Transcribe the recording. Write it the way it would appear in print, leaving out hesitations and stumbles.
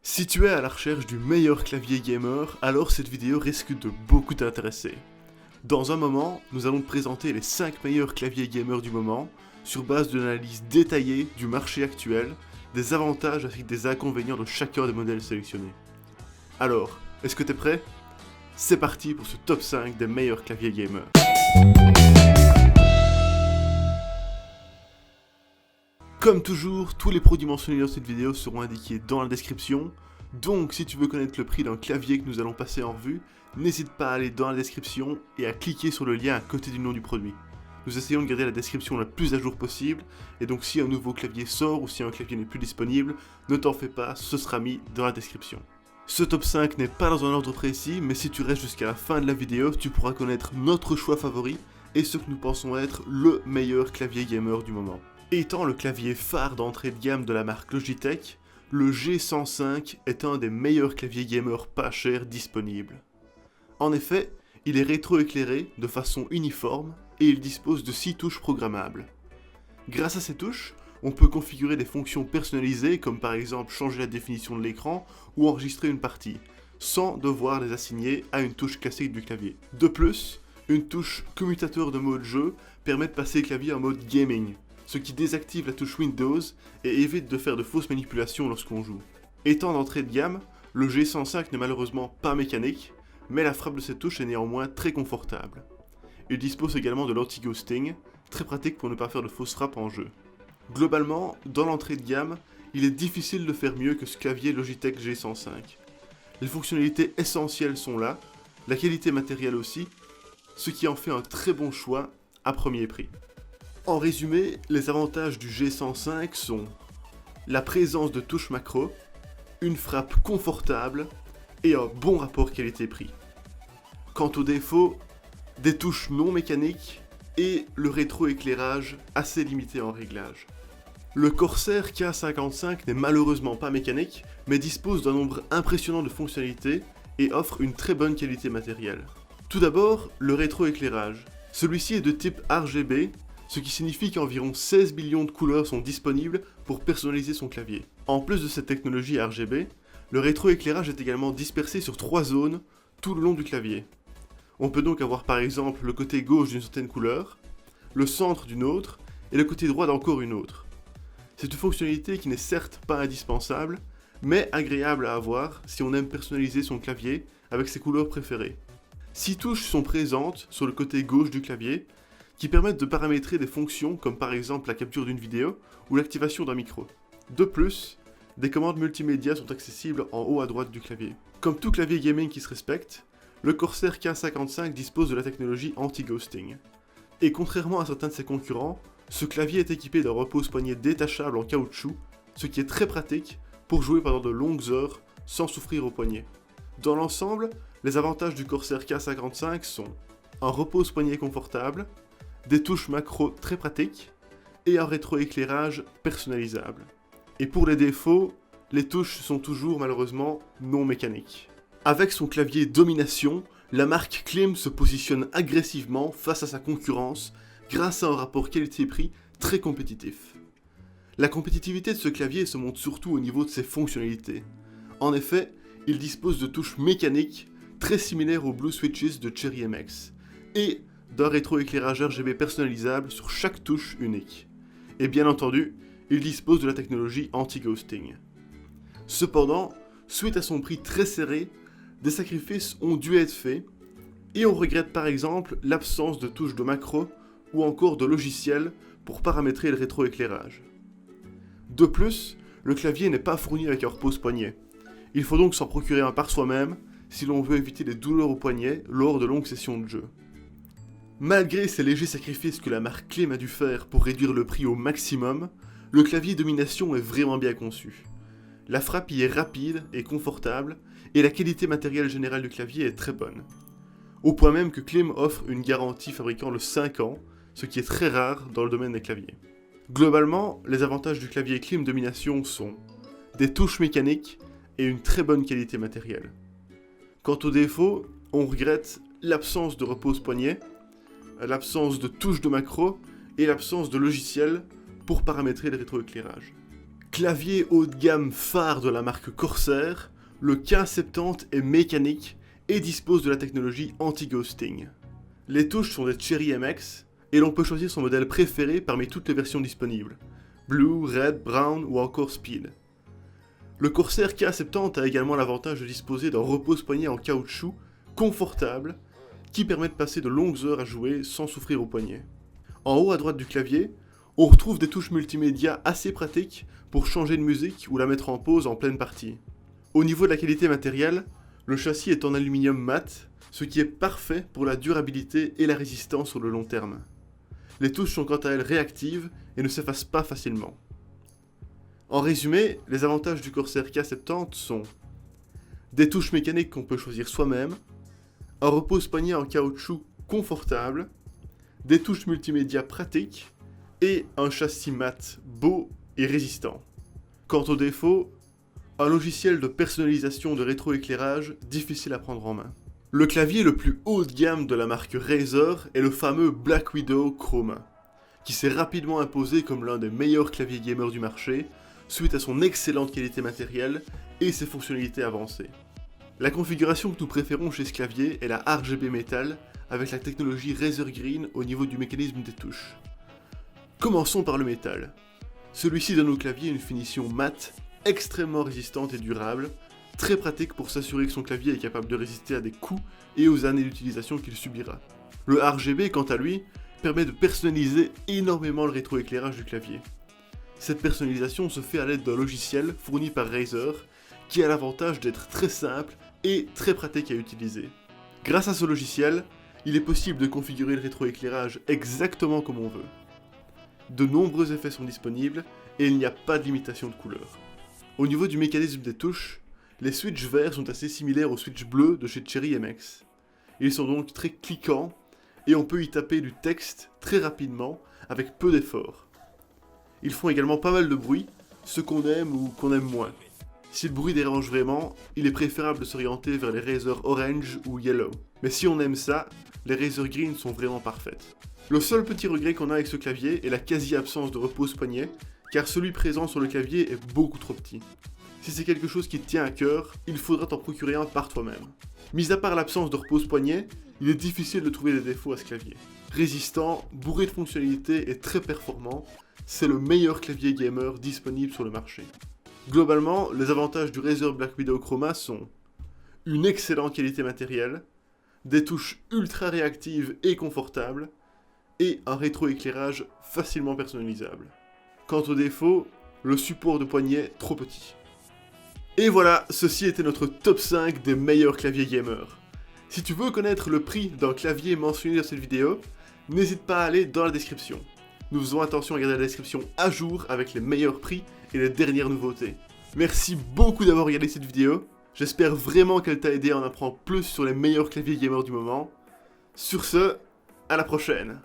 Si tu es à la recherche du meilleur clavier gamer, alors cette vidéo risque de beaucoup t'intéresser. Dans un moment, nous allons te présenter les 5 meilleurs claviers gamers du moment, sur base d'une analyse détaillée du marché actuel, des avantages ainsi que des inconvénients de chacun des modèles sélectionnés. Alors, est-ce que t'es prêt? C'est parti pour ce top 5 des meilleurs claviers gamers. Comme toujours, tous les produits mentionnés dans cette vidéo seront indiqués dans la description, donc si tu veux connaître le prix d'un clavier que nous allons passer en revue, n'hésite pas à aller dans la description et à cliquer sur le lien à côté du nom du produit. Nous essayons de garder la description la plus à jour possible, et donc si un nouveau clavier sort ou si un clavier n'est plus disponible, ne t'en fais pas, ce sera mis dans la description. Ce top 5 n'est pas dans un ordre précis, mais si tu restes jusqu'à la fin de la vidéo, tu pourras connaître notre choix favori et ce que nous pensons être le meilleur clavier gamer du moment. Étant le clavier phare d'entrée de gamme de la marque Logitech, le G105 est un des meilleurs claviers gamer pas chers disponibles. En effet, il est rétroéclairé de façon uniforme et il dispose de 6 touches programmables. Grâce à ces touches, on peut configurer des fonctions personnalisées comme par exemple changer la définition de l'écran ou enregistrer une partie, sans devoir les assigner à une touche classique du clavier. De plus, une touche commutateur de mode jeu permet de passer le clavier en mode gaming, ce qui désactive la touche Windows et évite de faire de fausses manipulations lorsqu'on joue. Étant d'entrée de gamme, le G105 n'est malheureusement pas mécanique, mais la frappe de cette touche est néanmoins très confortable. Il dispose également de l'anti-ghosting, très pratique pour ne pas faire de fausses frappes en jeu. Globalement, dans l'entrée de gamme, il est difficile de faire mieux que ce clavier Logitech G105. Les fonctionnalités essentielles sont là, la qualité matérielle aussi, ce qui en fait un très bon choix à premier prix. En résumé, les avantages du G105 sont la présence de touches macro, une frappe confortable et un bon rapport qualité-prix. Quant aux défauts, des touches non mécaniques et le rétroéclairage assez limité en réglage. Le Corsair K55 n'est malheureusement pas mécanique, mais dispose d'un nombre impressionnant de fonctionnalités et offre une très bonne qualité matérielle. Tout d'abord, le rétroéclairage. Celui-ci est de type RGB, ce qui signifie qu'environ 16 millions de couleurs sont disponibles pour personnaliser son clavier. En plus de cette technologie RGB, le rétroéclairage est également dispersé sur 3 zones tout le long du clavier. On peut donc avoir par exemple le côté gauche d'une certaine couleur, le centre d'une autre, et le côté droit d'encore une autre. C'est une fonctionnalité qui n'est certes pas indispensable, mais agréable à avoir si on aime personnaliser son clavier avec ses couleurs préférées. 6 touches sont présentes sur le côté gauche du clavier, qui permettent de paramétrer des fonctions comme par exemple la capture d'une vidéo ou l'activation d'un micro. De plus, des commandes multimédia sont accessibles en haut à droite du clavier. Comme tout clavier gaming qui se respecte, le Corsair K55 dispose de la technologie anti-ghosting. Et contrairement à certains de ses concurrents, ce clavier est équipé d'un repose-poignet détachable en caoutchouc, ce qui est très pratique pour jouer pendant de longues heures sans souffrir au poignet. Dans l'ensemble, les avantages du Corsair K55 sont un repose-poignet confortable, des touches macro très pratiques et un rétroéclairage personnalisable. Et pour les défauts, les touches sont toujours malheureusement non mécaniques. Avec son clavier Domination, la marque Klim se positionne agressivement face à sa concurrence grâce à un rapport qualité-prix très compétitif. La compétitivité de ce clavier se montre surtout au niveau de ses fonctionnalités. En effet, il dispose de touches mécaniques très similaires aux Blue Switches de Cherry MX et d'un rétroéclairage RGB personnalisable sur chaque touche unique. Et bien entendu, il dispose de la technologie anti-ghosting. Cependant, suite à son prix très serré, des sacrifices ont dû être faits, et on regrette par exemple l'absence de touches de macro ou encore de logiciels pour paramétrer le rétroéclairage. De plus, le clavier n'est pas fourni avec un repose-poignet. Il faut donc s'en procurer un par soi-même si l'on veut éviter des douleurs au poignet lors de longues sessions de jeu. Malgré ces légers sacrifices que la marque Klim a dû faire pour réduire le prix au maximum, le clavier Domination est vraiment bien conçu. La frappe y est rapide et confortable, et la qualité matérielle générale du clavier est très bonne. Au point même que Klim offre une garantie fabricant le 5 ans, ce qui est très rare dans le domaine des claviers. Globalement, les avantages du clavier Klim Domination sont des touches mécaniques et une très bonne qualité matérielle. Quant aux défauts, on regrette l'absence de repose-poignet, l'absence de touches de macro et l'absence de logiciel pour paramétrer le rétroéclairage. Clavier haut de gamme phare de la marque Corsair, le 1570 est mécanique et dispose de la technologie anti-ghosting. Les touches sont des Cherry MX et l'on peut choisir son modèle préféré parmi toutes les versions disponibles, Blue, Red, Brown ou encore Speed. Le Corsair K70 a également l'avantage de disposer d'un repose-poignet en caoutchouc confortable qui permet de passer de longues heures à jouer sans souffrir au poignet. En haut à droite du clavier, on retrouve des touches multimédia assez pratiques pour changer de musique ou la mettre en pause en pleine partie. Au niveau de la qualité matérielle, le châssis est en aluminium mat, ce qui est parfait pour la durabilité et la résistance sur le long terme. Les touches sont quant à elles réactives et ne s'effacent pas facilement. En résumé, les avantages du Corsair K70 sont des touches mécaniques qu'on peut choisir soi-même, un repose-poignet en caoutchouc confortable, des touches multimédia pratiques et un châssis mat beau et résistant. Quant aux défauts, un logiciel de personnalisation de rétroéclairage difficile à prendre en main. Le clavier le plus haut de gamme de la marque Razer est le fameux Black Widow Chroma, qui s'est rapidement imposé comme l'un des meilleurs claviers gamers du marché, suite à son excellente qualité matérielle et ses fonctionnalités avancées. La configuration que nous préférons chez ce clavier est la RGB Metal avec la technologie Razer Green au niveau du mécanisme des touches. Commençons par le métal. Celui-ci donne au clavier une finition mate, extrêmement résistante et durable, très pratique pour s'assurer que son clavier est capable de résister à des coups et aux années d'utilisation qu'il subira. Le RGB, quant à lui, permet de personnaliser énormément le rétroéclairage du clavier. Cette personnalisation se fait à l'aide d'un logiciel fourni par Razer, qui a l'avantage d'être très simple et très pratique à utiliser. Grâce à ce logiciel, il est possible de configurer le rétroéclairage exactement comme on veut. De nombreux effets sont disponibles et il n'y a pas de limitation de couleur. Au niveau du mécanisme des touches, les switches verts sont assez similaires aux switches bleus de chez Cherry MX. Ils sont donc très cliquants et on peut y taper du texte très rapidement avec peu d'efforts. Ils font également pas mal de bruit, ce qu'on aime ou qu'on aime moins. Si le bruit dérange vraiment, il est préférable de s'orienter vers les Razer Orange ou Yellow. Mais si on aime ça, les Razer Green sont vraiment parfaites. Le seul petit regret qu'on a avec ce clavier est la quasi-absence de repose-poignet, car celui présent sur le clavier est beaucoup trop petit. Si c'est quelque chose qui te tient à cœur, il faudra t'en procurer un par toi-même. Mis à part l'absence de repose-poignet, il est difficile de trouver des défauts à ce clavier. Résistant, bourré de fonctionnalités et très performant, c'est le meilleur clavier gamer disponible sur le marché. Globalement, les avantages du Razer Black Widow Chroma sont une excellente qualité matérielle, des touches ultra réactives et confortables, et un rétroéclairage facilement personnalisable. Quant aux défauts, le support de poignet trop petit. Et voilà, ceci était notre top 5 des meilleurs claviers gamers. Si tu veux connaître le prix d'un clavier mentionné dans cette vidéo, n'hésite pas à aller dans la description. Nous faisons attention à garder la description à jour avec les meilleurs prix et les dernières nouveautés. Merci beaucoup d'avoir regardé cette vidéo, j'espère vraiment qu'elle t'a aidé à en apprendre plus sur les meilleurs claviers gamers du moment. Sur ce, à la prochaine.